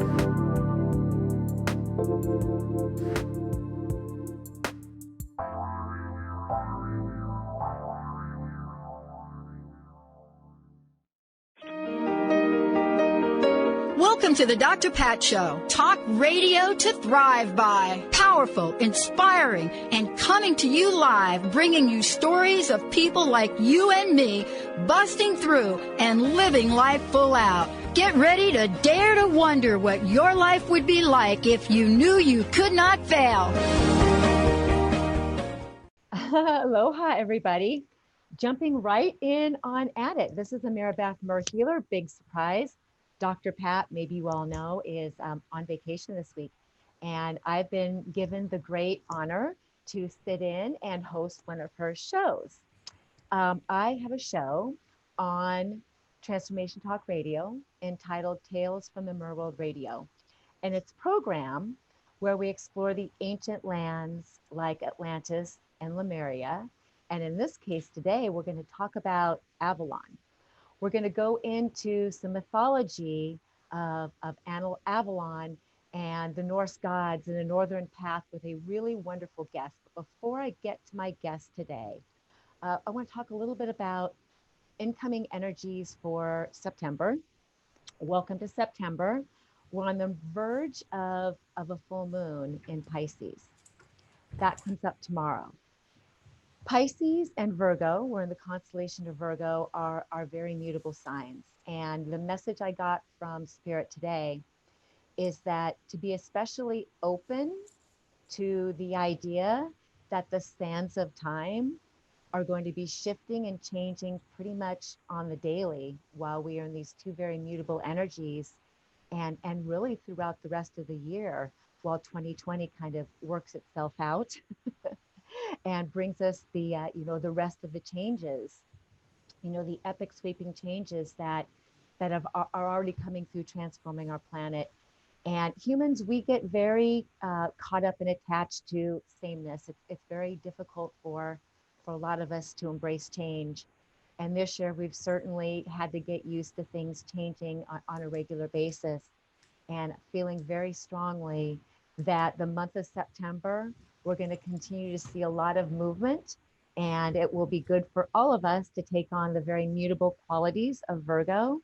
Welcome to the Dr. Pat Show. Talk radio to thrive by. Powerful, inspiring, and coming to you live, bringing you stories of people like you and me, busting through and living life full out. Get ready to dare to wonder what your life would be like if you knew you could not fail. Aloha, everybody. Jumping right in on at it. This is Ameera Beth, Mer Healer. Big surprise. Dr. Pat, maybe you all know, is on vacation this week. And I've been given the great honor to sit in and host one of her shows. I have a show on Transformation Talk Radio entitled Tales from the Mer World Radio. And it's a program where we explore the ancient lands like Atlantis and Lemuria. And in this case today, we're going to talk about Avalon. We're going to go into some mythology of Avalon and the Norse gods in the northern path with a really wonderful guest. But before I get to my guest today, I want to talk a little bit about incoming energies for September. Welcome to September. We're on the verge of a full moon in Pisces. That comes up tomorrow. Pisces and Virgo, we're in the constellation of Virgo, are very mutable signs. And the message I got from Spirit today is that to be especially open to the idea that the sands of time are going to be shifting and changing pretty much on the daily while we are in these two very mutable energies and really throughout the rest of the year while 2020 kind of works itself out. And brings us the the rest of the changes, the epic sweeping changes that are already coming through, transforming our planet. And humans, we get very caught up and attached to sameness. It's very difficult for a lot of us to embrace change. And this year, we've certainly had to get used to things changing on a regular basis, and feeling very strongly that the month of September, we're going to continue to see a lot of movement, and it will be good for all of us to take on the very mutable qualities of Virgo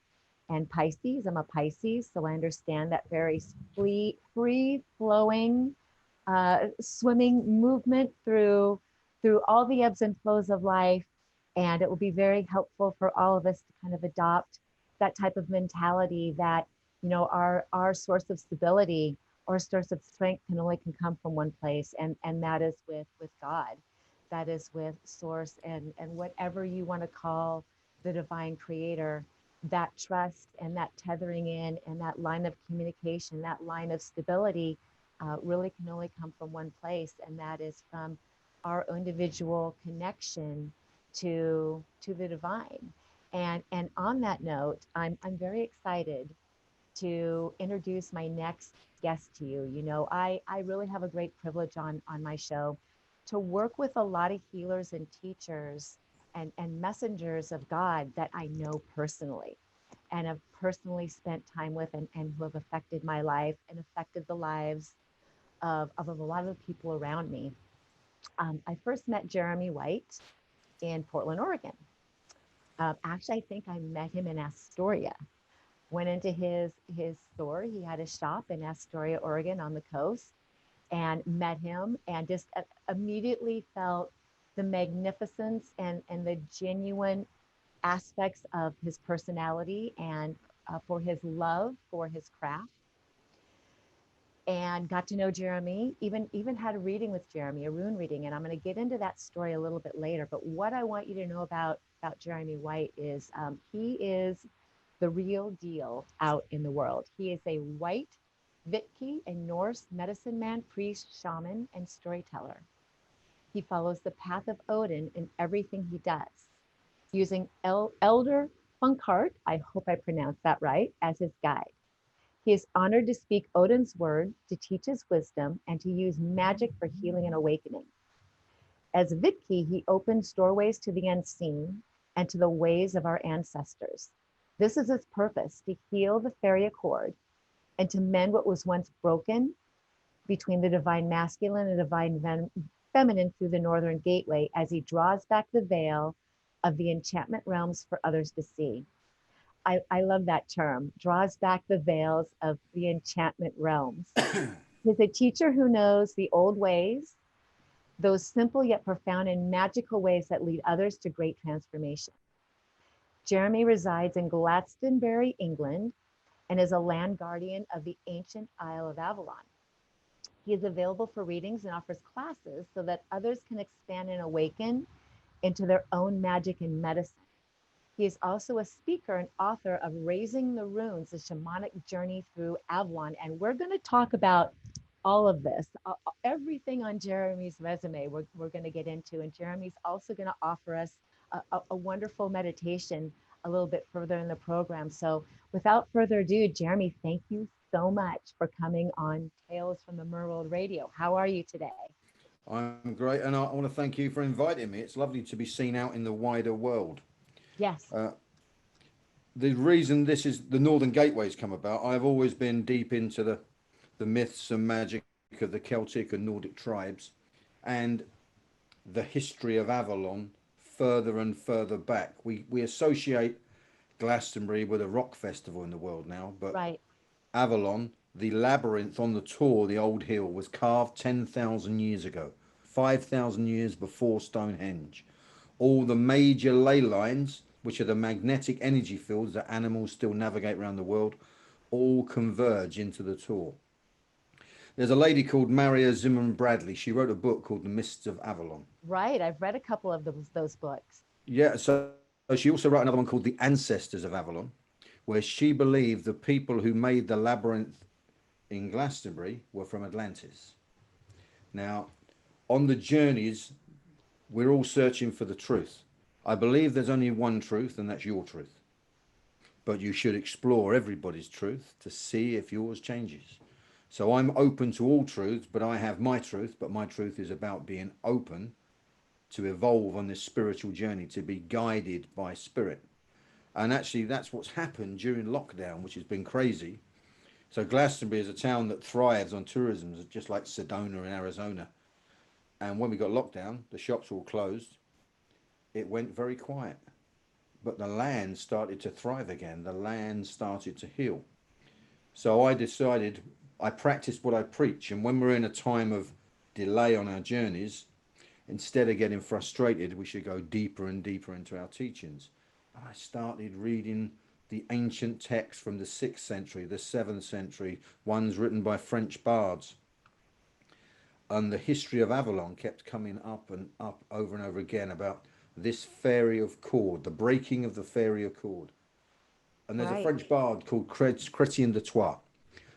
and Pisces. I'm a Pisces, so I understand that very free-flowing, swimming movement through all the ebbs and flows of life. And it will be very helpful for all of us to kind of adopt that type of mentality that, our source of stability or source of strength can come from one place, and that is with God. That is with source and whatever you want to call the divine creator. That trust and that tethering in and that line of communication, that line of stability really can only come from one place, and that is from our individual connection to the divine. And on that note, I'm very excited to introduce my next guest to you. I really have a great privilege on my show to work with a lot of healers and teachers and messengers of God that I know personally and have personally spent time with and who have affected my life and affected the lives of a lot of the people around me. I first met Jeremy White in Portland, Oregon. Actually, I think I met him in Astoria. Went into his store. He had a shop in Astoria, Oregon on the coast, and met him and just immediately felt the magnificence and the genuine aspects of his personality and for his love for his craft. And got to know Jeremy, even had a reading with Jeremy, a rune reading. And I'm going to get into that story a little bit later. But what I want you to know about Jeremy White is he is the real deal out in the world. He is a white Vitki, a Norse medicine man, priest, shaman, and storyteller. He follows the path of Odin in everything he does, using Elder Futhark, I hope I pronounced that right, as his guide. He is honored to speak Odin's word, to teach his wisdom, and to use magic for healing and awakening. As Vitki, he opens doorways to the unseen and to the ways of our ancestors. This is his purpose, to heal the fairy accord and to mend what was once broken between the divine masculine and divine feminine through the northern gateway as he draws back the veil of the enchantment realms for others to see. I love that term, draws back the veils of the enchantment realms. He's a teacher who knows the old ways, those simple yet profound and magical ways that lead others to great transformation. Jeremy resides in Glastonbury, England, and is a land guardian of the ancient Isle of Avalon. He is available for readings and offers classes so that others can expand and awaken into their own magic and medicine. He is also a speaker and author of Raising the Runes, a shamanic journey through Avalon. And we're going to talk about all of this, everything on Jeremy's resume we're going to get into. And Jeremy's also going to offer us a wonderful meditation a little bit further in the program. So without further ado, Jeremy, thank you so much for coming on Tales from the Mer World Radio. How are you today? I'm great, and I want to thank you for inviting me. It's lovely to be seen out in the wider world. Yes. The reason this is the Northern Gateway's come about, I've always been deep into the myths and magic of the Celtic and Nordic tribes and the history of Avalon further and further back. We associate Glastonbury with a rock festival in the world now, but right. Avalon, the labyrinth on the Tor, the old hill, was carved 10,000 years ago, 5,000 years before Stonehenge. All the major ley lines, which are the magnetic energy fields that animals still navigate around the world, all converge into the Tor. There's a lady called Maria Zimmerman Bradley. She wrote a book called The Mists of Avalon. Right, I've read a couple of those books. Yeah, so she also wrote another one called The Ancestors of Avalon, where she believed the people who made the labyrinth in Glastonbury were from Atlantis. Now, on the journeys, we're all searching for the truth. I believe there's only one truth, and that's your truth. But you should explore everybody's truth to see if yours changes. So I'm open to all truths, but I have my truth, but my truth is about being open to evolve on this spiritual journey, to be guided by spirit. And actually, that's what's happened during lockdown, which has been crazy. So Glastonbury is a town that thrives on tourism, just like Sedona in Arizona. And when we got locked down, the shops were all closed. It went very quiet. But the land started to thrive again. The land started to heal. So I decided, I practiced what I preach. And when we're in a time of delay on our journeys, instead of getting frustrated, we should go deeper and deeper into our teachings. I started reading the ancient texts from the 6th century, the 7th century, ones written by French bards. And the history of Avalon kept coming up and up over and over again about this fairy of cord, the breaking of the fairy of cord. And there's a French bard called Chrétien de Troyes.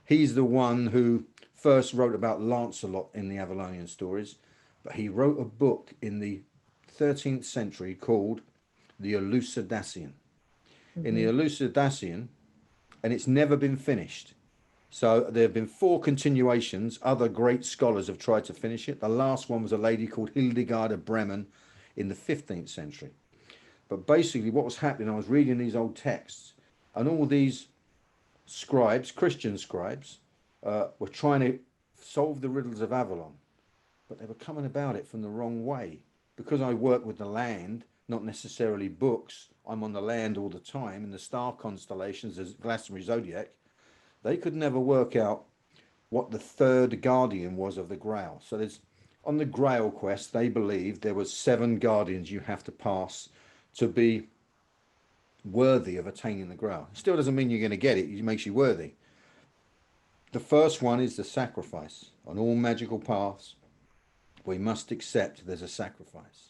He's the one who first wrote about Lancelot in the Avalonian stories, but he wrote a book in the 13th century called the Elucidacian. In the Elucidacian, and it's never been finished. So there have been 4 continuations. Other great scholars have tried to finish it. The last one was a lady called Hildegard of Bremen in the 15th century. But basically what was happening, I was reading these old texts, and all these scribes, Christian scribes, were trying to solve the riddles of Avalon, but they were coming about it from the wrong way. Because I work with the land, not necessarily books, I'm on the land all the time in the star constellations as Glastonbury Zodiac, they could never work out what the third guardian was of the Grail. So there's, on the Grail quest, they believed there was 7 guardians you have to pass to be worthy of attaining the Grail. It still doesn't mean you're going to get it, it makes you worthy. The first one is the sacrifice. On all magical paths, we must accept there's a sacrifice.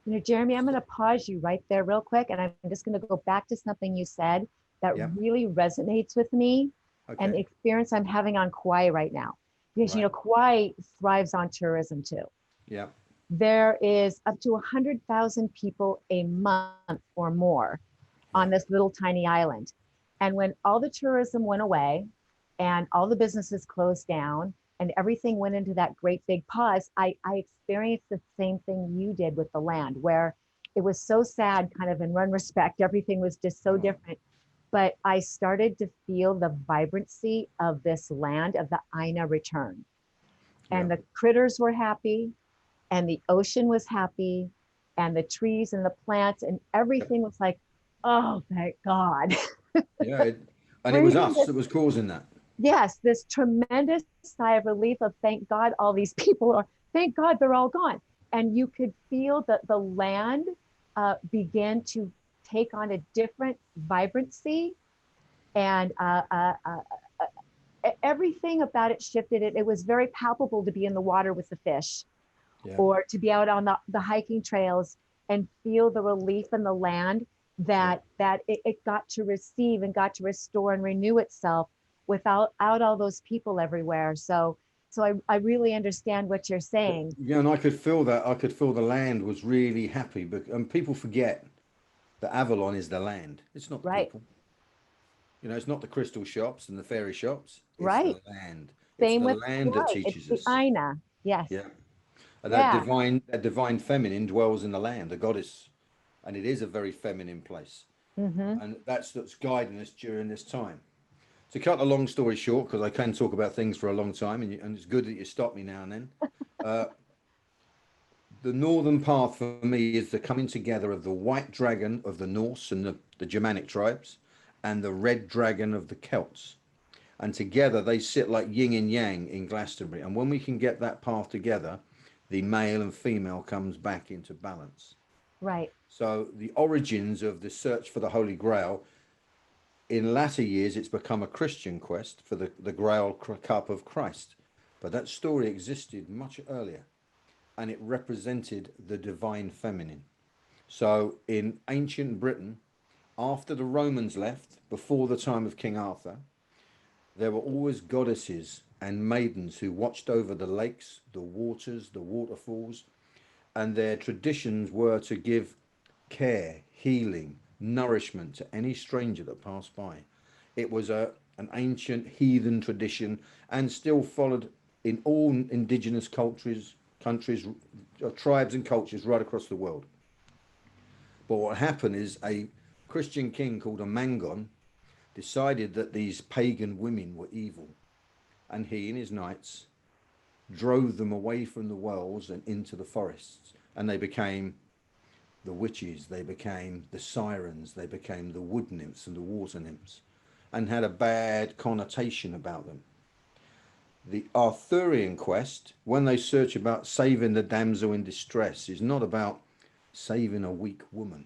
You know, Jeremy, I'm going to pause you right there real quick, and I'm just going to go back to something you said that really resonates with me and the experience I'm having on Kauai right now. Because, you know, Kauai thrives on tourism too. Yeah. There is up to 100,000 people a month or more on this little tiny island. And when all the tourism went away and all the businesses closed down and everything went into that great big pause, I experienced the same thing you did with the land, where it was so sad, kind of in one respect, everything was just so different. but I started to feel the vibrancy of this land of the Aina return. And Yeah. the critters were happy, and the ocean was happy, and the trees and the plants and everything was like, oh, thank God. Yeah. And it was Breathing us this, that was causing that. yes, this tremendous sigh of relief of thank God all these people are, thank God they're all gone. And you could feel that the land began to take on a different vibrancy, and everything about it shifted. It was very palpable to be in the water with the fish, Yeah. or to be out on the hiking trails and feel the relief in the land that it got to receive and got to restore and renew itself without all those people everywhere. So I really understand what you're saying. Yeah, and I could feel that. I could feel the land was really happy. But and people forget that Avalon is the land. It's not the Right, people. You know, it's not the crystal shops and the fairy shops. It's right. the land. It's Same the with, land that right, it's teaches the us. Aina. Yes. Yeah. And Yeah. that divine feminine dwells in the land, the goddess. And it is a very feminine place. Mm-hmm. And that's guiding us during this time. To cut a long story short, because I can talk about things for a long time, and it's good that you stop me now and then. Uh, the northern path for me is the coming together of the white dragon of the Norse and the Germanic tribes, and the red dragon of the Celts. And together they sit like yin and yang in Glastonbury. And when we can get that path together, the male and female comes back into balance. Right. So the origins of the search for the Holy Grail, in latter years, it's become a Christian quest for the Grail cup of Christ. But that story existed much earlier, and it represented the divine feminine. So in ancient Britain, after the Romans left, before the time of King Arthur, there were always goddesses and maidens who watched over the lakes, the waters, the waterfalls, and their traditions were to give care, healing, nourishment to any stranger that passed by. It was an ancient heathen tradition and still followed in all indigenous countries, tribes and cultures right across the world. But what happened is a Christian king called Amangon decided that these pagan women were evil, and he and his knights drove them away from the wells and into the forests, and they became the witches, they became the sirens, they became the wood nymphs and the water nymphs, and had a bad connotation about them. The Arthurian quest, when they search about saving the damsel in distress, is not about saving a weak woman.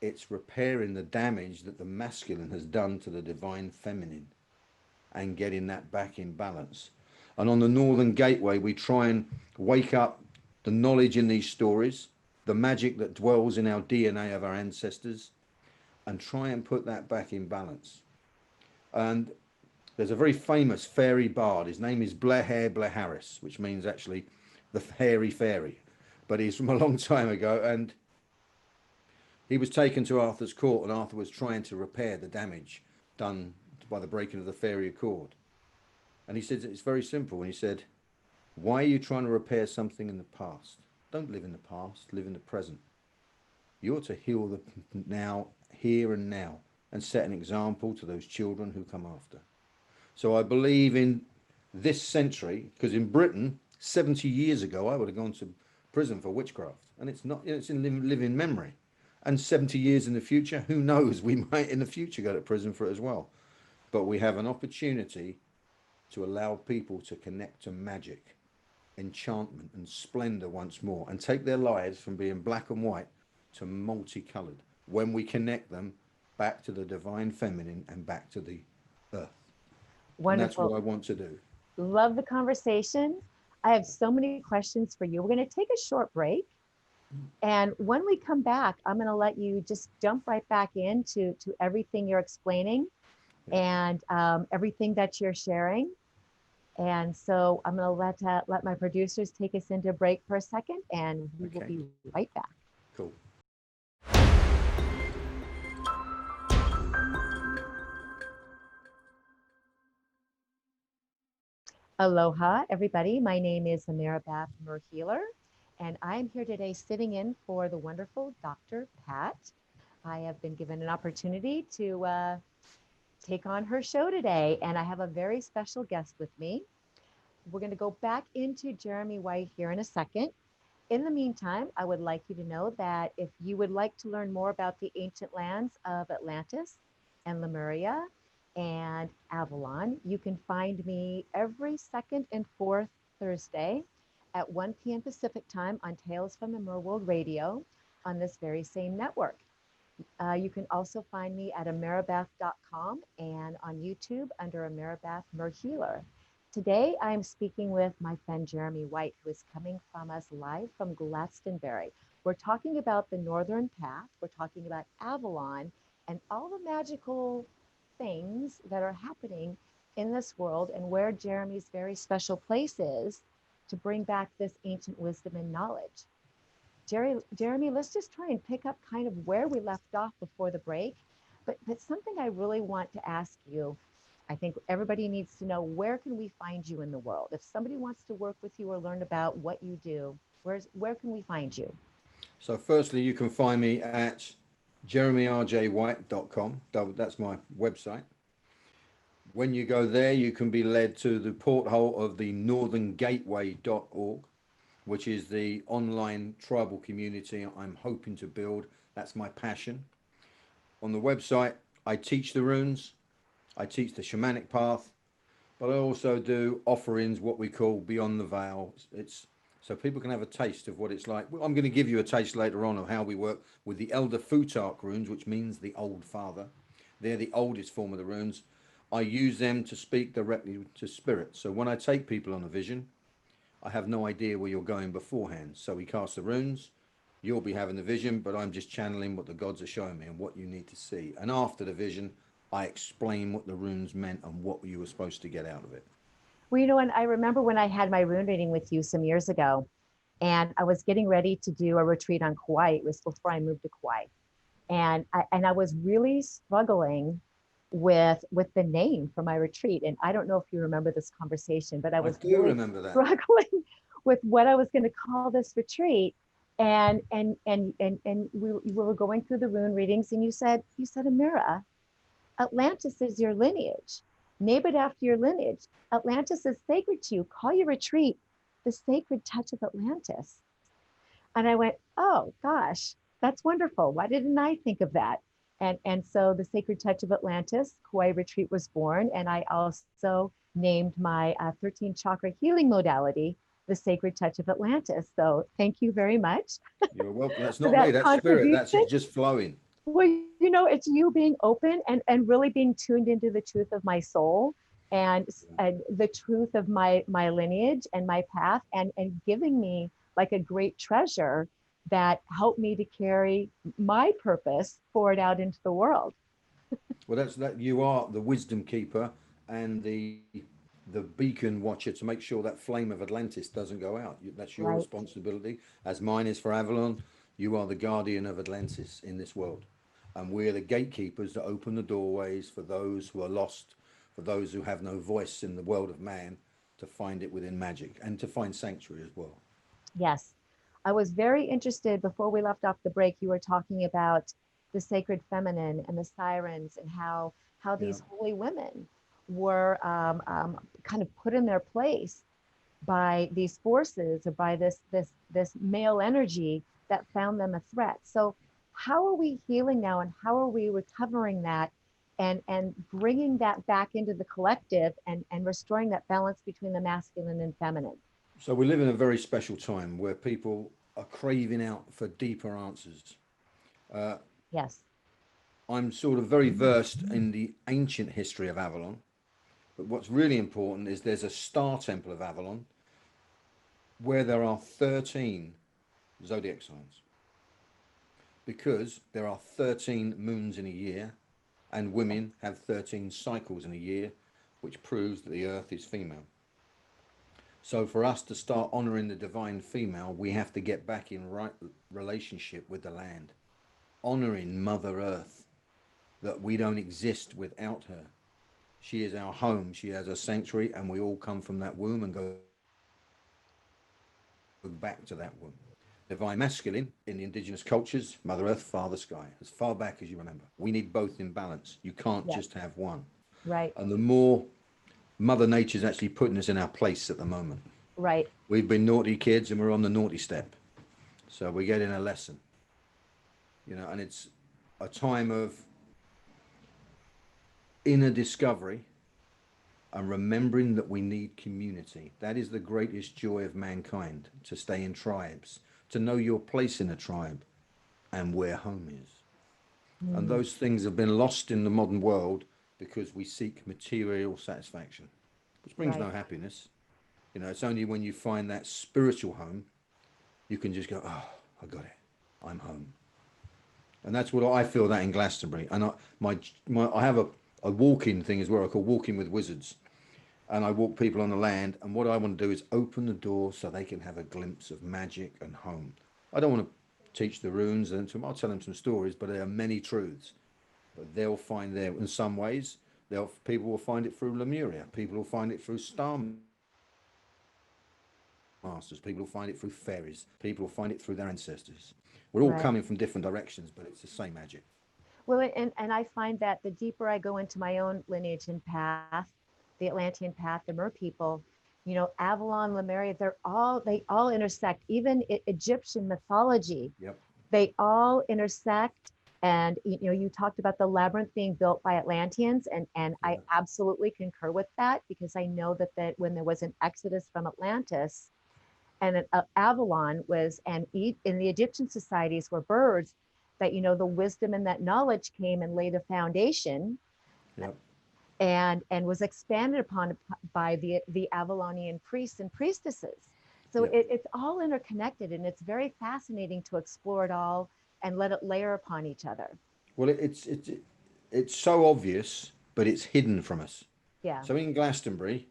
It's repairing the damage that the masculine has done to the divine feminine and getting that back in balance. And on the Northern Gateway, we try and wake up the knowledge in these stories, the magic that dwells in our DNA of our ancestors, and try and put that back in balance. And there's a very famous fairy bard. His name is Blair Harris, which means actually the hairy fairy. But he's from a long time ago, and he was taken to Arthur's court, and Arthur was trying to repair the damage done by the breaking of the fairy accord. And he said, it's very simple. And he said, why are you trying to repair something in the past? Don't live in the past, live in the present. You're to heal the now, here and now, and set an example to those children who come after. So I believe in this century, because in Britain, 70 years ago, I would have gone to prison for witchcraft. And it's not, it's in living memory. And 70 years in the future, who knows, we might in the future go to prison for it as well. But we have an opportunity to allow people to connect to magic, enchantment and splendor once more, and take their lives from being black and white to multicolored when we connect them back to the divine feminine and back to the earth. And that's what Wonderful. I want to do. Love the conversation. I have so many questions for you. We're going to take a short break. And when we come back, I'm going to let you just jump right back into everything you're explaining and everything that you're sharing. And so I'm going to let my producers take us into break for a second, and we will be right back. Cool. Aloha, everybody. My name is Ameera Beth, Mer, and I'm here today sitting in for the wonderful Dr. Pat. I have been given an opportunity to take on her show today, and I have a very special guest with me. We're going to go back into Jeremy White here in a second. In the meantime, I would like you to know that if you would like to learn more about the ancient lands of Atlantis and Lemuria and Avalon, you can find me every second and fourth Thursday at 1 p.m. Pacific time on Tales from the Mer World Radio on this very same network. You can also find me at ameerabeth.com and on YouTube under Ameera Beth Mer Healer. Today, I'm speaking with my friend Jeremy White, who is coming from us live from Glastonbury. We're talking about the Northern Path. We're talking about Avalon and all the magical things that are happening in this world and where Jeremy's very special place is to bring back this ancient wisdom and knowledge. Jeremy, let's just try and pick up kind of where we left off before the break. But something I really want to ask you, I think everybody needs to know, where can we find you in the world? If somebody wants to work with you or learn about what you do, where can we find you? So firstly, you can find me at jeremyrjwhite.com. That's my website. When you go there, you can be led to the porthole of the northerngateway.org, which is the online tribal community I'm hoping to build. That's my passion. On the website, I teach the runes, I teach the shamanic path, but I also do offerings, what we call beyond the veil. It's so people can have a taste of what it's like. Well, I'm going to give you a taste later on of how we work with the Elder Futhark Runes, which means the old father. They're the oldest form of the runes. I use them to speak directly to spirit. So when I take people on a vision, I have no idea where you're going beforehand. So we cast the runes, you'll be having the vision, but I'm just channeling what the gods are showing me and what you need to see. And after the vision, I explain what the runes meant and what you were supposed to get out of it. Well, you know, and I remember when I had my rune reading with you some years ago, and I was getting ready to do a retreat on Kauai. It was before I moved to Kauai. And I was really struggling with the name for my retreat. And I don't know if you remember this conversation, but I was really remember that. struggling with what I was going to call this retreat. And we were going through the rune readings, and you said, Ameera, Atlantis is your lineage. Name it after your lineage. Atlantis is sacred to you. Call your retreat the Sacred Touch of Atlantis. And I went, oh gosh, that's wonderful. Why didn't I think of that? And so the Sacred Touch of Atlantis, Kauai Retreat, was born. And I also named my 13 chakra healing modality the Sacred Touch of Atlantis. So thank you very much. You're welcome. That's not me, that's spirit. That's it just flowing. Well, you know, it's you being open and really being tuned into the truth of my soul and the truth of my lineage and my path and giving me like a great treasure that helped me to carry my purpose forward out into the world. Well, that's that. You are the wisdom keeper and the beacon watcher to make sure that flame of Atlantis doesn't go out. That's your responsibility, as mine is for Avalon. You are the guardian of Atlantis in this world, and we're the gatekeepers that open the doorways for those who are lost, for those who have no voice in the world of man, to find it within magic and to find sanctuary as well. Yes. I was very interested, before we left off the break, you were talking about the sacred feminine and the sirens and how these holy women were kind of put in their place by these forces or by this male energy that found them a threat. So how are we healing now, and how are we recovering that and bringing that back into the collective and restoring that balance between the masculine and feminine? So we live in a very special time where people are craving out for deeper answers. Yes. I'm sort of very versed in the ancient history of Avalon, but what's really important is there's a star temple of Avalon where there are 13 zodiac signs, because there are 13 moons in a year and women have 13 cycles in a year, which proves that the earth is female. So for us to start honoring the divine female, we have to get back in right relationship with the land, honoring Mother Earth, that we don't exist without her. She is our home, she has a sanctuary, and we all come from that womb and go back to that womb. divine masculine in the indigenous cultures, Mother Earth, Father Sky, as far back as you remember. We need both in balance. You can't Yes. just have one. Right. And the more Mother Nature's actually putting us in our place at the moment. Right. We've been naughty kids and we're on the naughty step. So we're getting a lesson, you know, and it's a time of inner discovery and remembering that we need community. That is the greatest joy of mankind, to stay in tribes, to know your place in a tribe and where home is. And those things have been lost in the modern world because we seek material satisfaction, which brings Right. no happiness. You know, it's only when you find that spiritual home, you can just go, oh, I got it. I'm home. And that's what I feel that in Glastonbury. And I have a walking thing as well. I call walking with wizards. And I walk people on the land. And what I want to do is open the door so they can have a glimpse of magick and home. I don't want to teach the runes, and I'll tell them some stories, but there are many truths. But they'll find there, in some ways, people will find it through Lemuria. People will find it through star masters. People will find it through fairies. People will find it through their ancestors. We're all Right. coming from different directions, but it's the same magic. Well, and I find that the deeper I go into my own lineage and path, the Atlantean path, the Mer people, you know, Avalon, Lemuria, they all intersect. Even Egyptian mythology, Yep. they all intersect. And you know, you talked about the labyrinth being built by Atlanteans, and Yeah. I absolutely concur with that, because I know that when there was an exodus from Atlantis, and Avalon was, and in the Egyptian societies were birds, that, you know, the wisdom and that knowledge came and laid a foundation, Yep. and was expanded upon by the Avalonian priests and priestesses. So Yep. it's all interconnected, and it's very fascinating to explore it all and let it layer upon each other. Well, it's so obvious, but it's hidden from us. Yeah. So in Glastonbury,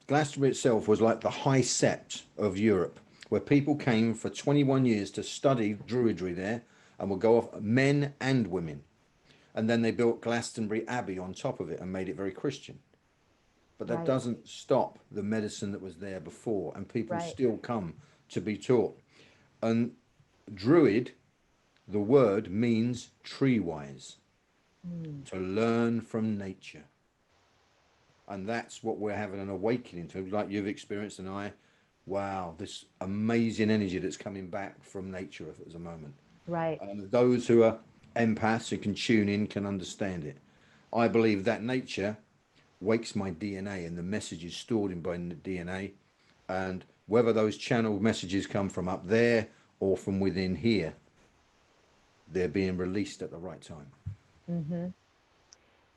Glastonbury itself was like the high sept of Europe, where people came for 21 years to study druidry there, and would go off, men and women. And then they built Glastonbury Abbey on top of it and made it very Christian. But that Right. doesn't stop the medicine that was there before, and people Right. still come to be taught. And druid, the word means tree wise, Mm. to learn from nature. And that's what we're having an awakening to, like you've experienced, and I. Wow, this amazing energy that's coming back from nature at the moment. Right. And those who are empaths who can tune in can understand it. I believe that nature wakes my DNA, and the messages stored in my DNA, and whether those channeled messages come from up there or from within here, they're being released at the right time. Mm-hmm.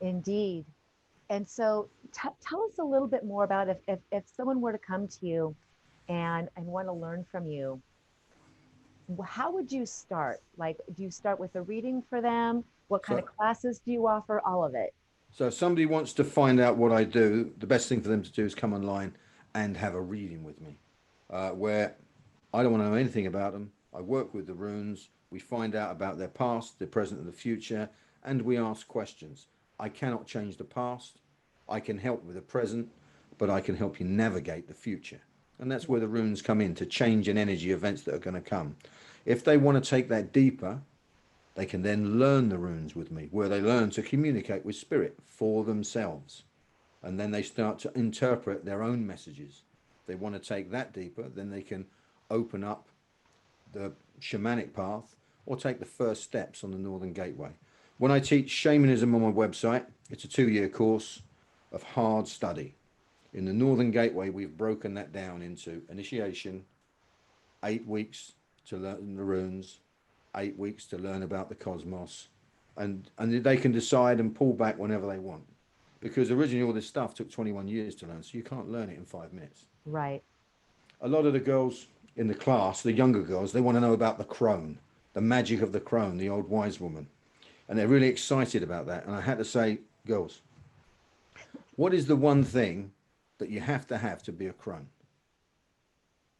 Indeed. And so tell us a little bit more about, if someone were to come to you and want to learn from you, how would you start? Like, do you start with a reading for them? What kind of So, classes do you offer? All of it. so if somebody wants to find out what I do, the best thing for them to do is come online and have a reading with me, where I don't want to know anything about them. I work with the runes. We find out about their past, their present, and the future, and we ask questions. I cannot change the past. I can help with the present, but I can help you navigate the future. And that's where the runes come in, to change an energy events that are going to come. If they want to take that deeper, they can then learn the runes with me, where they learn to communicate with spirit for themselves. And then they start to interpret their own messages. If they want to take that deeper, then they can open up the shamanic path or take the first steps on the Northern Gateway. When I teach shamanism on my website, it's a 2-year course of hard study. In the Northern Gateway, we've broken that down into initiation, 8 weeks to learn the runes, 8 weeks to learn about the cosmos, and they can decide and pull back whenever they want. Because originally all this stuff took 21 years to learn, so you can't learn it in 5 minutes. Right. A lot of the girls in the class, the younger girls, they want to know about the crone, the magic of the crone, the old wise woman. And they're really excited about that. And I had to say, girls, what is the one thing that you have to be a crone?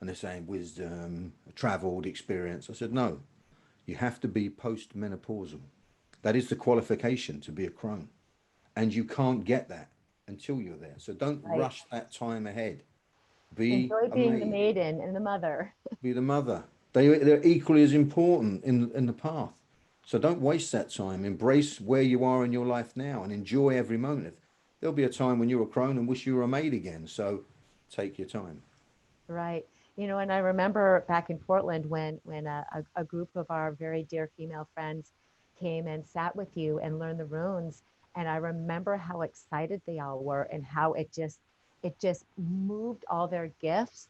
And they're saying wisdom, traveled experience. I said, no, you have to be post-menopausal. That is the qualification to be a crone. And you can't get that until you're there. So don't Right. rush that time ahead. Be Enjoy a being the maid, maiden and the mother. be the mother. They're equally as important in the path. So don't waste that time. Embrace where you are in your life now and enjoy every moment. There'll be a time when you're a crone and wish you were a maid again. So take your time. Right. And I remember back in Portland when a group of our very dear female friends came and sat with you and learned the runes. And I remember how excited they all were and how it just moved all their gifts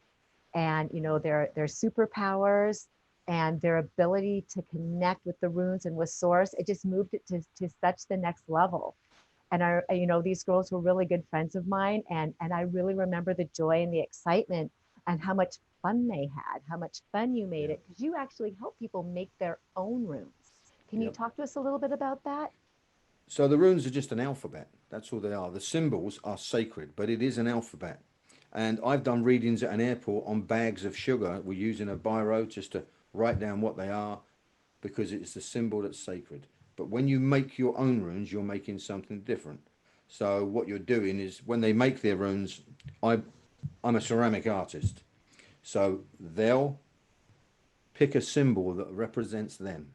and their superpowers and their ability to connect with the runes and with source. It just moved it to such the next level. And these girls were really good friends of mine, and I really remember the joy and the excitement and how much fun they had, how much fun you made Yeah. it, because you actually help people make their own runes. Can you Yep. talk to us a little bit about that? So the runes are just an alphabet. That's all they are. The symbols are sacred, but it is an alphabet. And I've done readings at an airport on bags of sugar. We're using a biro just to write down what they are because it's the symbol that's sacred. But when you make your own runes, you're making something different. So what you're doing is when they make their runes, I'm a ceramic artist. So they'll pick a symbol that represents them.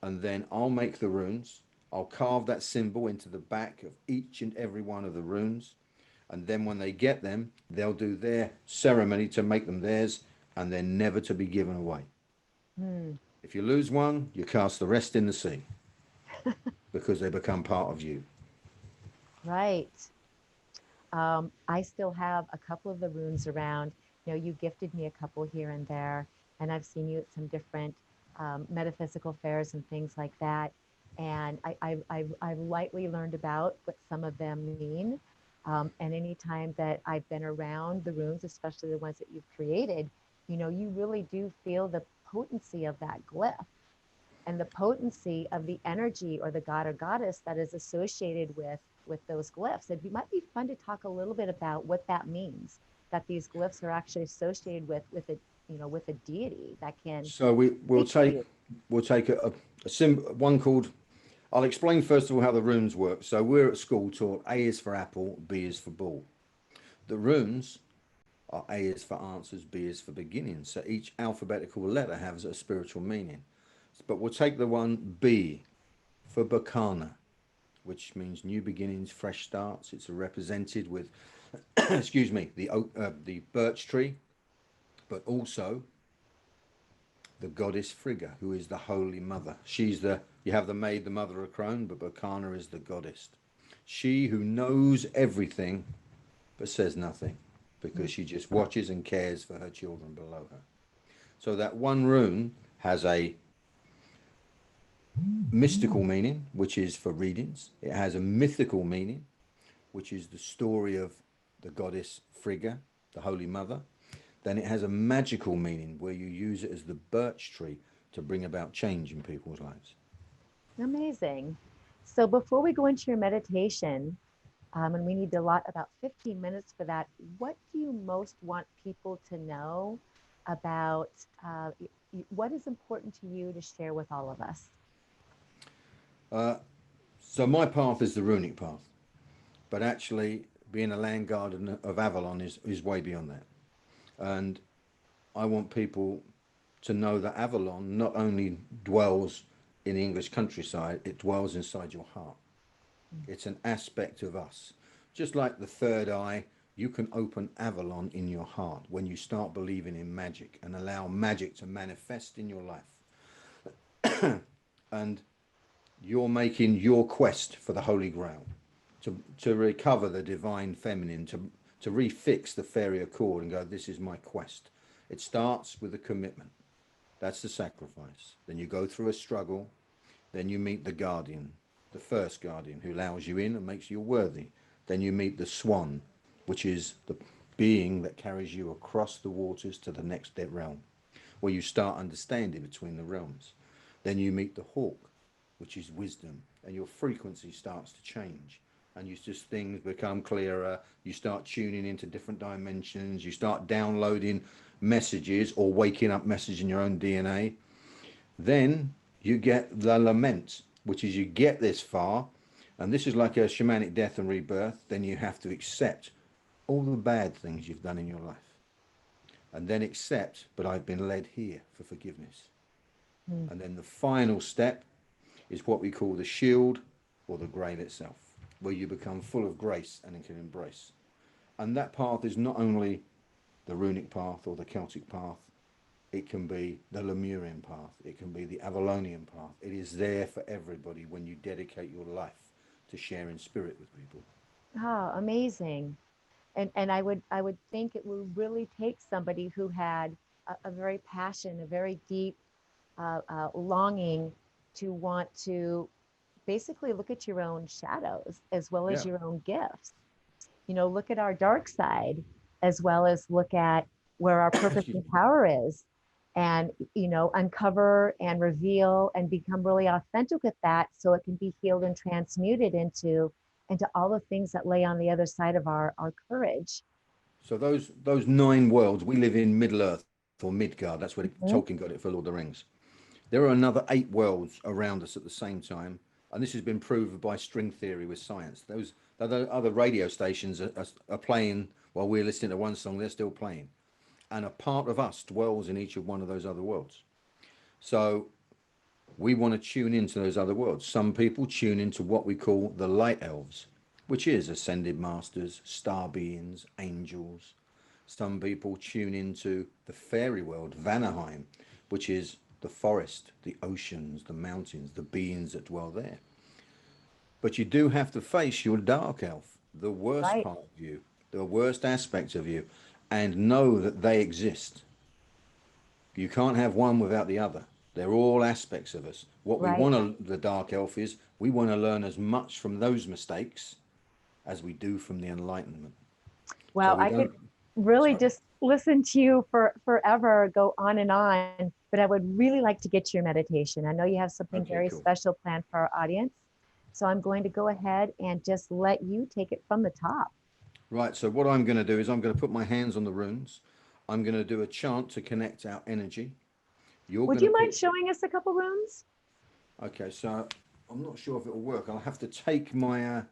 And then I'll make the runes. I'll carve that symbol into the back of each and every one of the runes. And then when they get them, they'll do their ceremony to make them theirs, and they're never to be given away. If you lose one, you cast the rest in the sea because they become part of you. Right. I still have a couple of the runes around. You gifted me a couple here and there, and I've seen you at some different metaphysical fairs and things like that. And I've lightly learned about what some of them mean. And anytime that I've been around the runes, especially the ones that you've created, you really do feel the potency of that glyph and the potency of the energy or the god or goddess that is associated with those glyphs. It might be fun to talk a little bit about what that means, that these glyphs are actually associated with a with a deity that can So we'll speak to take you. one called. I'll explain first of all how the runes work. So we're at school taught A is for apple, B is for ball. The runes are A is for answers, B is for beginnings. So each alphabetical letter has a spiritual meaning. But we'll take the one B for Bakana, which means new beginnings, fresh starts. It's represented with, excuse me, the birch tree, but also the goddess Frigga, who is the holy mother. You have the maid, the mother of crone, but Bakana is the goddess. She who knows everything but says nothing because she just watches and cares for her children below her. So that one rune has a mystical meaning, which is for readings. It has a mythical meaning, which is the story of the goddess Frigga, the holy mother. Then it has a magical meaning where you use it as the birch tree to bring about change in people's lives. Amazing. So before we go into your meditation, and we need to allot about 15 minutes for that, what do you most want people to know about what is important to you to share with all of us? So my path is the runic path, but actually being a land guardian of Avalon is way beyond that. And I want people to know that Avalon not only dwells in the English countryside, it dwells inside your heart. It's an aspect of us. Just like the third eye, you can open Avalon in your heart when you start believing in magic and allow magic to manifest in your life. And you're making your quest for the Holy Grail, to recover the divine feminine, to refix the fairy accord and go, this is my quest. It starts with a commitment. That's the sacrifice. Then you go through a struggle. Then you meet the guardian, the first guardian, who allows you in and makes you worthy. Then you meet the swan, which is the being that carries you across the waters to the next dead realm, where you start understanding between the realms. Then you meet the hawk, which is wisdom, and your frequency starts to change. And things become clearer. You start tuning into different dimensions. You start downloading messages or waking up messages in your own DNA. Then you get the lament, which is you get this far, and this is like a shamanic death and rebirth. Then you have to accept all the bad things you've done in your life. and then accept, but I've been led here for forgiveness. Mm. And then the final step is what we call the shield or the grail itself, where you become full of grace and can embrace. And that path is not only the runic path or the Celtic path, it can be the Lemurian path, it can be the Avalonian path. It is there for everybody when you dedicate your life to sharing spirit with people. Oh, amazing. And I would think it would really take somebody who had a very passion, a very deep longing to want to basically look at your own shadows as well as Yeah. your own gifts. You know, look at our dark side as well as look at where our purpose and power is, and, you know, uncover and reveal and become really authentic with that so it can be healed and transmuted into all the things that lay on the other side of our courage. So those 9 worlds, we live in Middle Earth or Midgard. That's where Mhm. Tolkien got it for Lord of the Rings. There are another 8 worlds around us at the same time, and this has been proven by string theory with science. Those other radio stations are playing while we're listening to one song. They're still playing, and a part of us dwells in each of one of those other worlds. So we want to tune into those other worlds. Some people tune into what we call the light elves, which is ascended masters, star beings, angels. Some people tune into the fairy world, Vanaheim, which is the forest, the oceans, the mountains, the beings that dwell there. But you do have to face your dark elf, the worst Right, part of you, the worst aspect of you, and know that they exist. You can't have one without the other. They're all aspects of us. What we right. want the dark elf is we want to learn as much from those mistakes as we do from the enlightenment. So Well, we I could don't. really Sorry. just listen to you for forever, go on and on, but I would really like to get to your meditation. I know you have something Okay, very cool. special planned for our audience. So I'm going to go ahead and just let you take it from the top. Right. So what I'm going to do is I'm going to put my hands on the runes. I'm going to do a chant to connect our energy. You're Would going to you mind pick. showing us a couple rooms? Okay. So I'm not sure if it'll work. I'll have to take my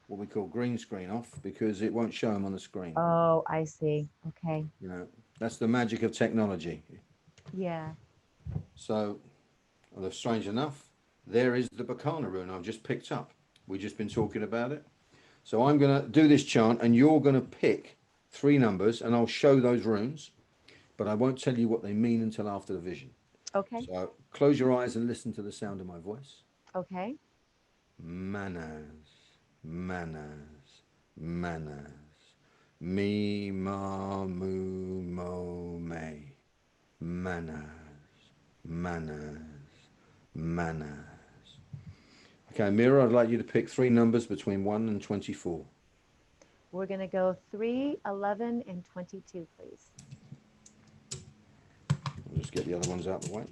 what we call green screen off because it won't show them on the screen. Oh, I see. Okay. You know, that's the magic of technology. Yeah. So, although strange enough, there is the Bacana rune I've just picked up. We've just been talking about it. So I'm going to do this chant and you're going to pick 3 numbers and I'll show those runes, but I won't tell you what they mean until after the vision. Okay. So close your eyes and listen to the sound of my voice. Okay. Manas, manas, manas. Me, ma, mu, mo, me. Manas, manas, manas. Okay, Mira, I'd like you to pick 3 numbers between 1 and 24. We're going to go 3, 11, and 22, please. I'll just get the other ones out of the way.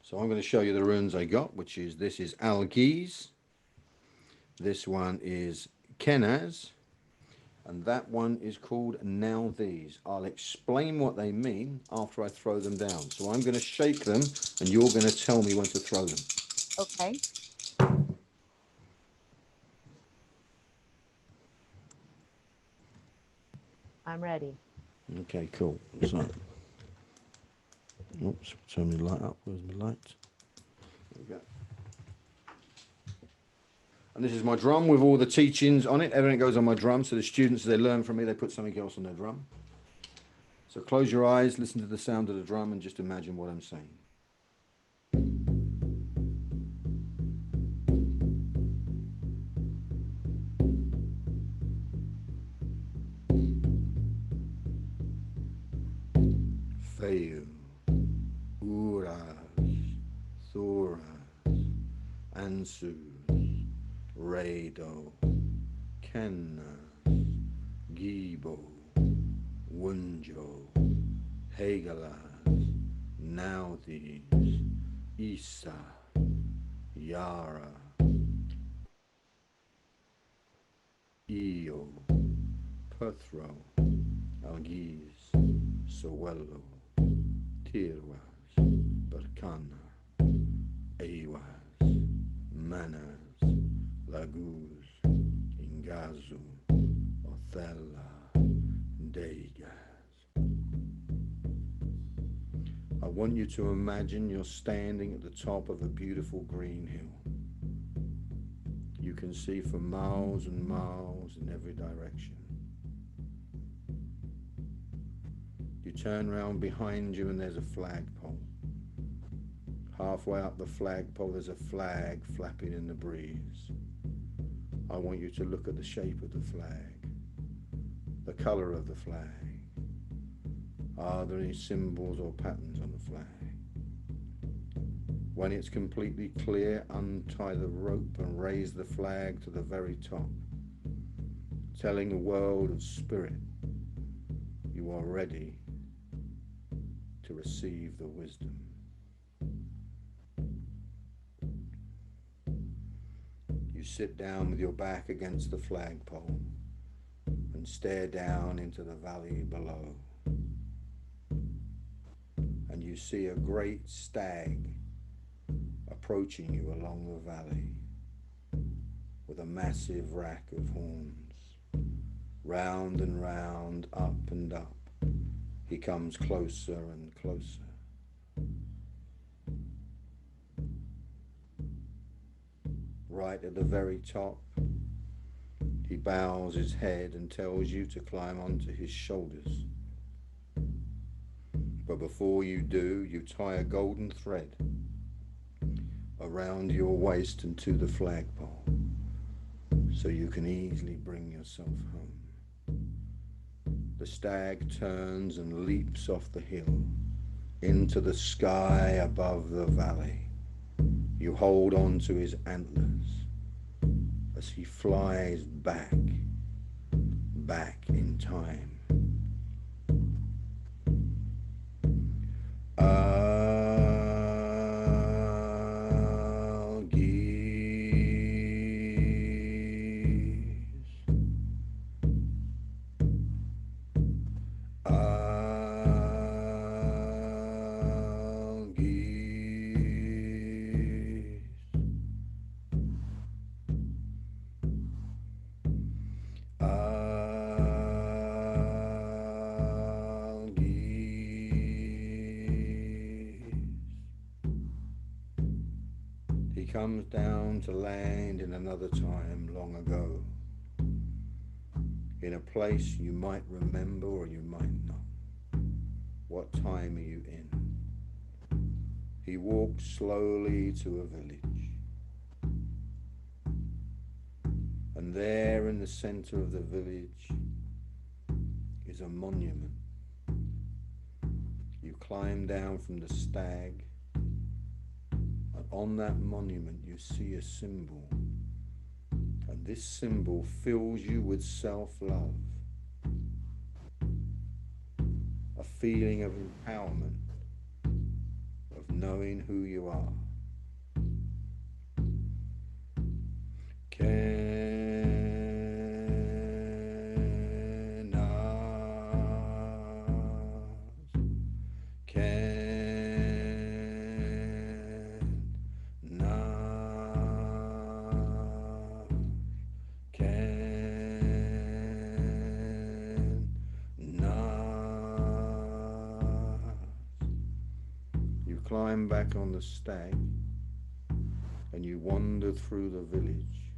So I'm going to show you the runes I got, which is this is Algiz, this one is Kenaz, and that one is called Now These. I'll explain what they mean after I throw them down. So I'm going to shake them and you're going to tell me when to throw them. Okay. I'm ready. Okay, cool. So, oops, turn my light up. Where's my light? There we go. And this is my drum with all the teachings on it. Everything goes on my drum. So the students, as they learn from me, they put something else on their drum. So close your eyes, listen to the sound of the drum, and just imagine what I'm saying. Fail, Uras, Thoras, Ansus, Rado, Kennas, Gibo, Wunjo, Hegalas, Naudis, Isa, Yara, Io, Pethro, Algiz, Sowello, Tirwas, Berkana, Ewas, manners, Laguz, Ingazu, Othella, Degas. I want you to imagine you're standing at the top of a beautiful green hill. You can see for miles and miles in every direction. You turn around behind you and there's a flagpole. Halfway up the flagpole there's a flag flapping in the breeze. I want you to look at the shape of the flag, the colour of the flag. Are there any symbols or patterns on the flag? When it's completely clear, untie the rope and raise the flag to the very top, telling the world of spirit you are ready to receive the wisdom. You sit down with your back against the flagpole and stare down into the valley below. And you see a great stag approaching you along the valley with a massive rack of horns. Round and round, up and up, he comes closer and closer. Right at the very top, he bows his head and tells you to climb onto his shoulders. But before you do, you tie a golden thread around your waist and to the flagpole, so you can easily bring yourself home. The stag turns and leaps off the hill into the sky above the valley. You hold on to his antlers as he flies back in time. Comes down to land in another time long ago, in a place you might remember or you might not. What time are you in? He walks slowly to a village, and there in the center of the village is a monument. You climb down from the stag. On that monument you see a symbol, and this symbol fills you with self-love, a feeling of empowerment, of knowing who you are. Climb back on the stag and you wander through the village,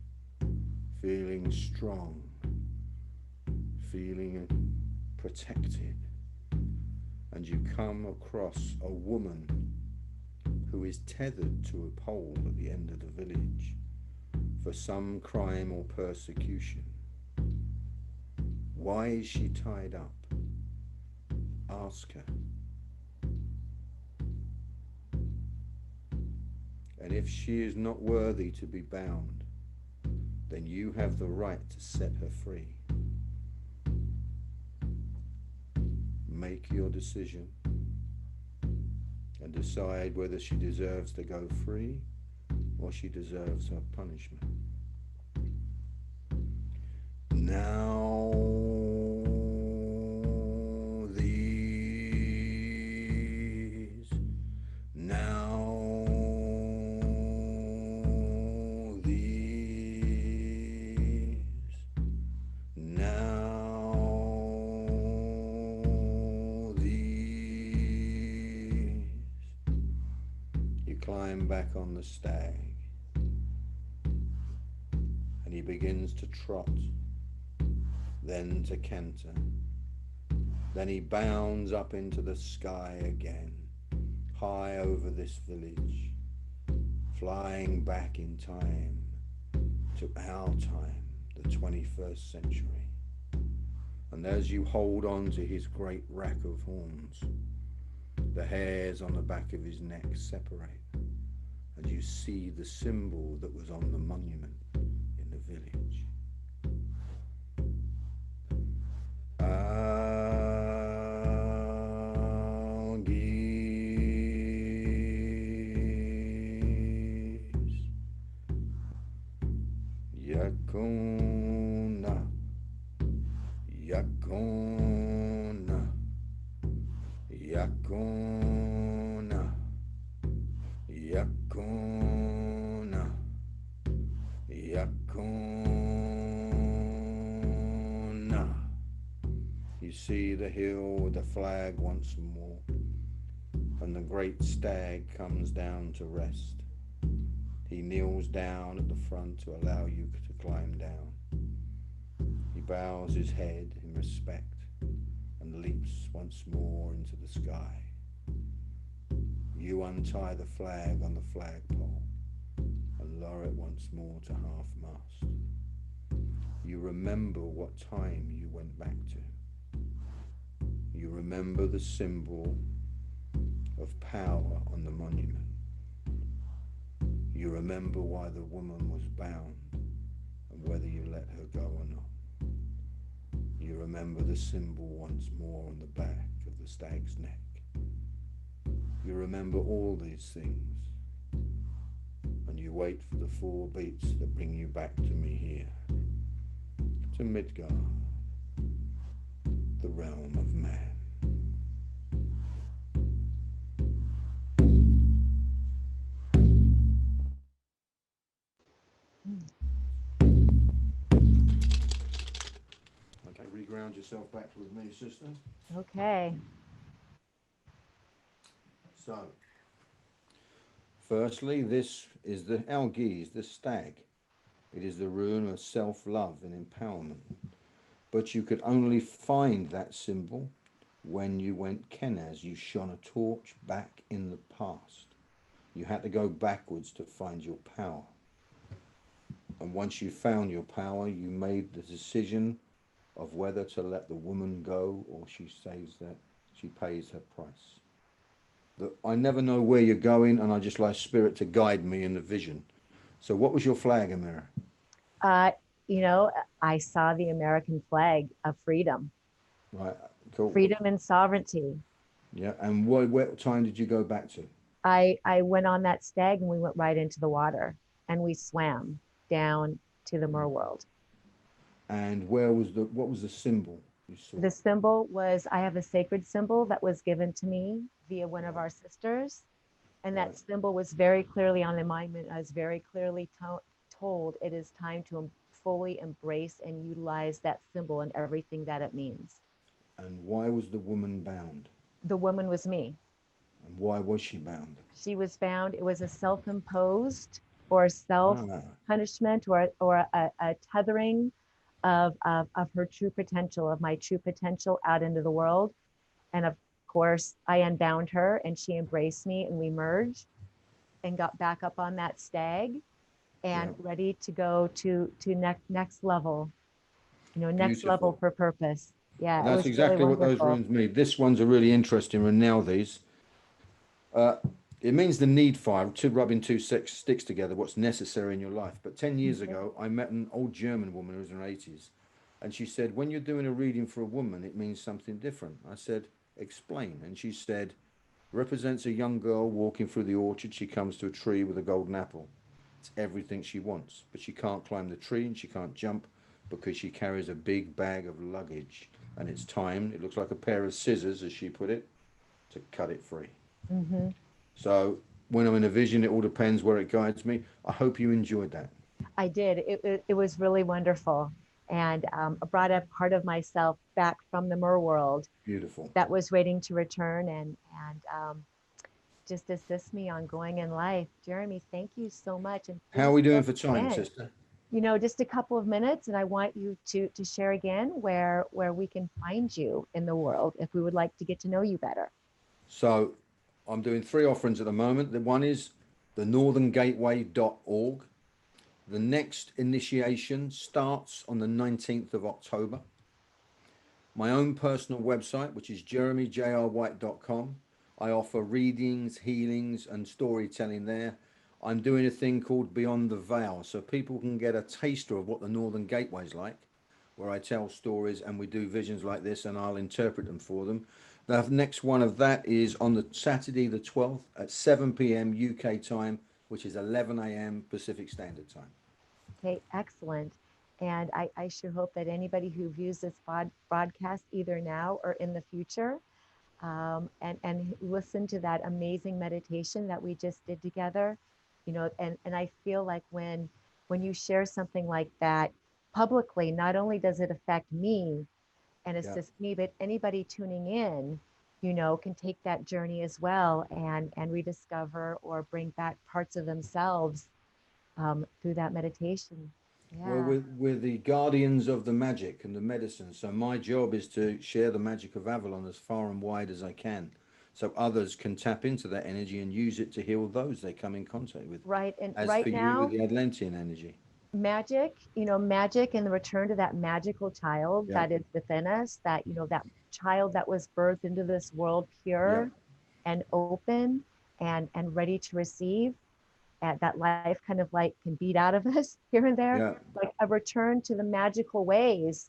feeling strong, feeling protected, and you come across a woman who is tethered to a pole at the end of the village for some crime or persecution. Why is she tied up? Ask her. And if she is not worthy to be bound, then you have the right to set her free. Make your decision and decide whether she deserves to go free or she deserves her punishment. Now climb back on the stag, and he begins to trot, then to canter. Then he bounds up into the sky again, high over this village, flying back in time to our time, the 21st century. And as you hold on to his great rack of horns, the hairs on the back of his neck separate, and you see the symbol that was on the monument in the village. Yakuna, Yakuna, Yakuna, Yakuna, Yakuna. You see the hill with the flag once more, and the great stag comes down to rest. He kneels down at the front to allow you to climb down. He bows his head in respect and leaps once more into the sky. You untie the flag on the flagpole and lower it once more to half-mast. You remember what time you went back to. You remember the symbol of power on the monument. You remember why the woman was bound and whether you let her go or not. You remember the symbol once more on the back of the stag's neck. You remember all these things, and you wait for the 4 beats that bring you back to me here, to Midgard, the realm of man. Okay, reground yourself back with me, sister. Okay. So, firstly, this is the algaes, the stag. It is the rune of self-love and empowerment. But you could only find that symbol when you went Kenaz. You shone a torch back in the past. You had to go backwards to find your power. And once you found your power, you made the decision of whether to let the woman go or she says that she pays her price. I never know where you're going, and I just like spirit to guide me in the vision. So what was your flag, Ameera? You know, I saw the American flag of freedom. Right, cool. Freedom and sovereignty. Yeah, and what time did you go back to? I went on that stag and we went right into the water and we swam down to the Mer World. And what was the symbol you saw? The symbol was, I have a sacred symbol that was given to me via one of our sisters. And that symbol was very clearly on the monument. I was very clearly told it is time to fully embrace and utilize that symbol and everything that it means. And why was the woman bound? The woman was me. And why was she bound? She was bound. It was a self-imposed or self-punishment or a tethering of her true potential, of my true potential out into the world. And of course, I unbound her and she embraced me and we merged and got back up on that stag and ready to go to next level, you know, next level for purpose. Yeah, and that's exactly really what those runes mean. This one's a really interesting rune now, these. It means the need for rubbing two sticks together, what's necessary in your life. But 10 years ago, I met an old German woman who was in her 80s. And she said, when you're doing a reading for a woman, it means something different. I said, explain. And she said, represents a young girl walking through the orchard. She comes to a tree with a golden apple. It's everything she wants. But she can't climb the tree and she can't jump because she carries a big bag of luggage. And it's time, it looks like a pair of scissors, as she put it, to cut it free. Mm-hmm. So when I'm in a vision, it all depends where it guides me. I hope you enjoyed that. I did. It was really wonderful. And I brought a part of myself back from the Mer World. Beautiful. That was waiting to return. And just assist me on going in life. Jeremy, thank you so much. And How are please we doing share for time, again. sister? Just a couple of minutes, and I want you to share again where we can find you in the world if we would like to get to know you better. So I'm doing 3 offerings at the moment. The one is the northerngateway.org. The next initiation starts on the 19th of October. My own personal website, which is jeremyjrwhite.com. I offer readings, healings, and storytelling there. I'm doing a thing called Beyond the Veil, so people can get a taster of what the Northern Gateway's like, where I tell stories and we do visions like this, and I'll interpret them for them. The next one of that is on the Saturday, the 12th at 7 p.m. UK time, which is 11 a.m. Pacific Standard Time. Okay, excellent. And I sure hope that anybody who views this broadcast either now or in the future and listen to that amazing meditation that we just did together, and I feel like when you share something like that publicly, not only does it affect me and Yeah. assist me, but anybody tuning in, can take that journey as well and rediscover or bring back parts of themselves through that meditation. Well, Yeah. we're the guardians of the magic and the medicine. So my job is to share the magic of Avalon as far and wide as I can, so others can tap into that energy and use it to heal those they come in contact with. Right. And As right for you with now, the Atlantean energy. magic and the return to that magical child Yeah, that is within us, that child that was birthed into this world yeah, pure and open and ready to receive, that life kind of like can beat out of us here and there, yeah. like a return to the magical ways.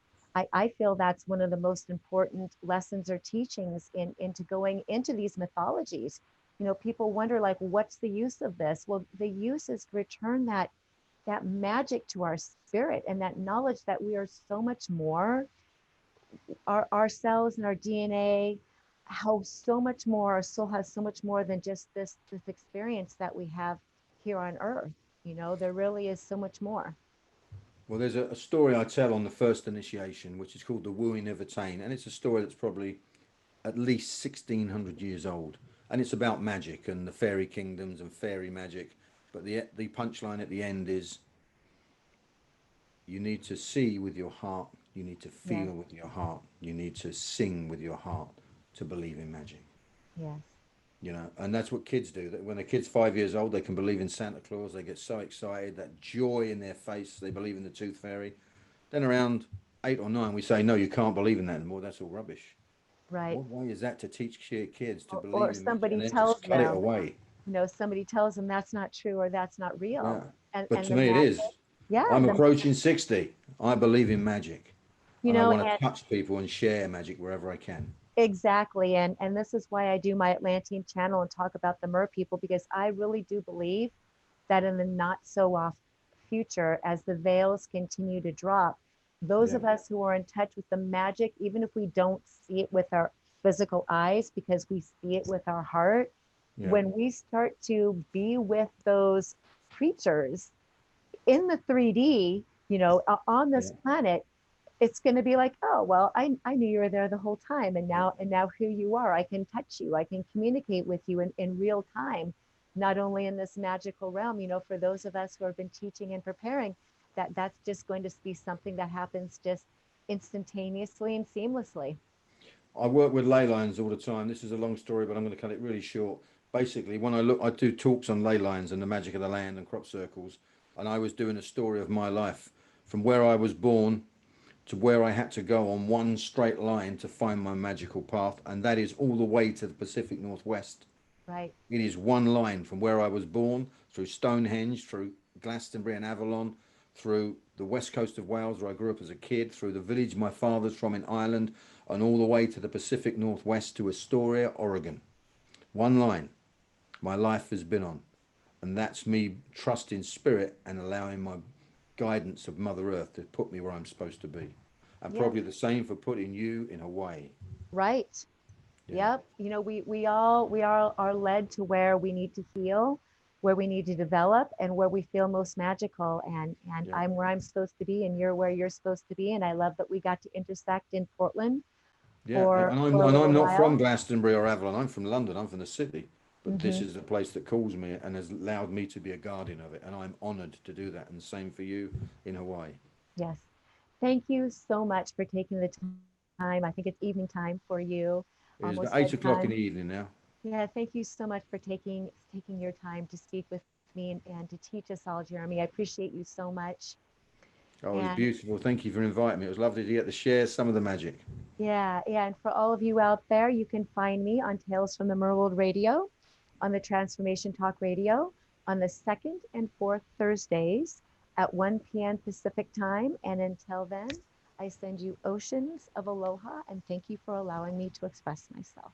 I feel that's one of the most important lessons or teachings into going into these mythologies. People wonder, like, what's the use of this? Well, the use is to return that magic to our spirit and that knowledge that we are so much more. Our cells and our DNA have so much more. Our soul has so much more than just this experience that we have here on earth. There really is so much more. Well, there's a story I tell on the first initiation, which is called The Wooing of Attain. And it's a story that's probably at least 1600 years old. And it's about magic and the fairy kingdoms and fairy magic. But the punchline at the end is you need to see with your heart, you need to Yes, feel with your heart, you need to sing with your heart to believe in magic. yes, And that's what kids do. That when a kid's 5 years old, they can believe in Santa Claus. They get so excited, that joy in their face. They believe in the tooth fairy. Then around 8 or 9, we say, no, you can't believe in that anymore. That's all rubbish. right. What way is that to teach kids to Or believe in magic and somebody then tells just cut it them, away? somebody tells them that's not true or that's not Yeah. real. But And to the me, it magic, is. yeah, I'm approaching 60. I believe in magic. And I want to and touch people and share magic wherever I can. exactly. And this is why I do my Atlantean channel and talk about the Mer people, because I really do believe that in the not so off future, as the veils continue to drop, those Yeah. of us who are in touch with the magic, even if we don't see it with our physical eyes, because we see it with our heart, Yeah. when we start to be with those creatures in the 3D, on this Yeah. planet, it's going to be like, oh, well, I knew you were there the whole time. And now here you are. I can touch you. I can communicate with you in real time, not only in this magical realm, for those of us who have been teaching and preparing, that's just going to be something that happens just instantaneously and seamlessly. I work with ley lines all the time. This is a long story, but I'm going to cut it really short. Basically, when I do talks on ley lines and the magic of the land and crop circles, and I was doing a story of my life from where I was born to where I had to go on one straight line to find my magical path, and that is all the way to the Pacific Northwest. Right. It is one line from where I was born, through Stonehenge, through Glastonbury and Avalon, through the west coast of Wales, where I grew up as a kid, through the village my father's from in Ireland, and all the way to the Pacific Northwest to Astoria, Oregon. One line my life has been on. And that's me trusting spirit and allowing my guidance of Mother Earth to put me where I'm supposed to be. And Yes. probably the same for putting you in Hawaii. Right. Yeah. Yep. We all are led to where we need to heal, where we need to develop, and where we feel most magical. And Yeah. I'm where I'm supposed to be, and you're where you're supposed to be. And I love that we got to intersect in Portland Yeah. for And I'm, for a and little I'm not from while. Glastonbury or Avalon. I'm from London. I'm from the city. but this is the place that calls me and has allowed me to be a guardian of it, and I'm honored to do that. And same for you in Hawaii. Yes. Thank you so much for taking the time. I think it's evening time for you. It is Almost about 8 o'clock in bedtime. the evening now. Yeah, thank you so much for taking your time to speak with me and to teach us all, Jeremy. I appreciate you so much. Oh, it was And beautiful. Thank you for inviting me. It was lovely to get to share some of the magic. yeah, and for all of you out there, you can find me on Tales from the Mer World Radio, on the Transformation Talk Radio, on the second and fourth Thursdays at 1 p.m. Pacific time. And until then, I send you oceans of aloha and thank you for allowing me to express myself.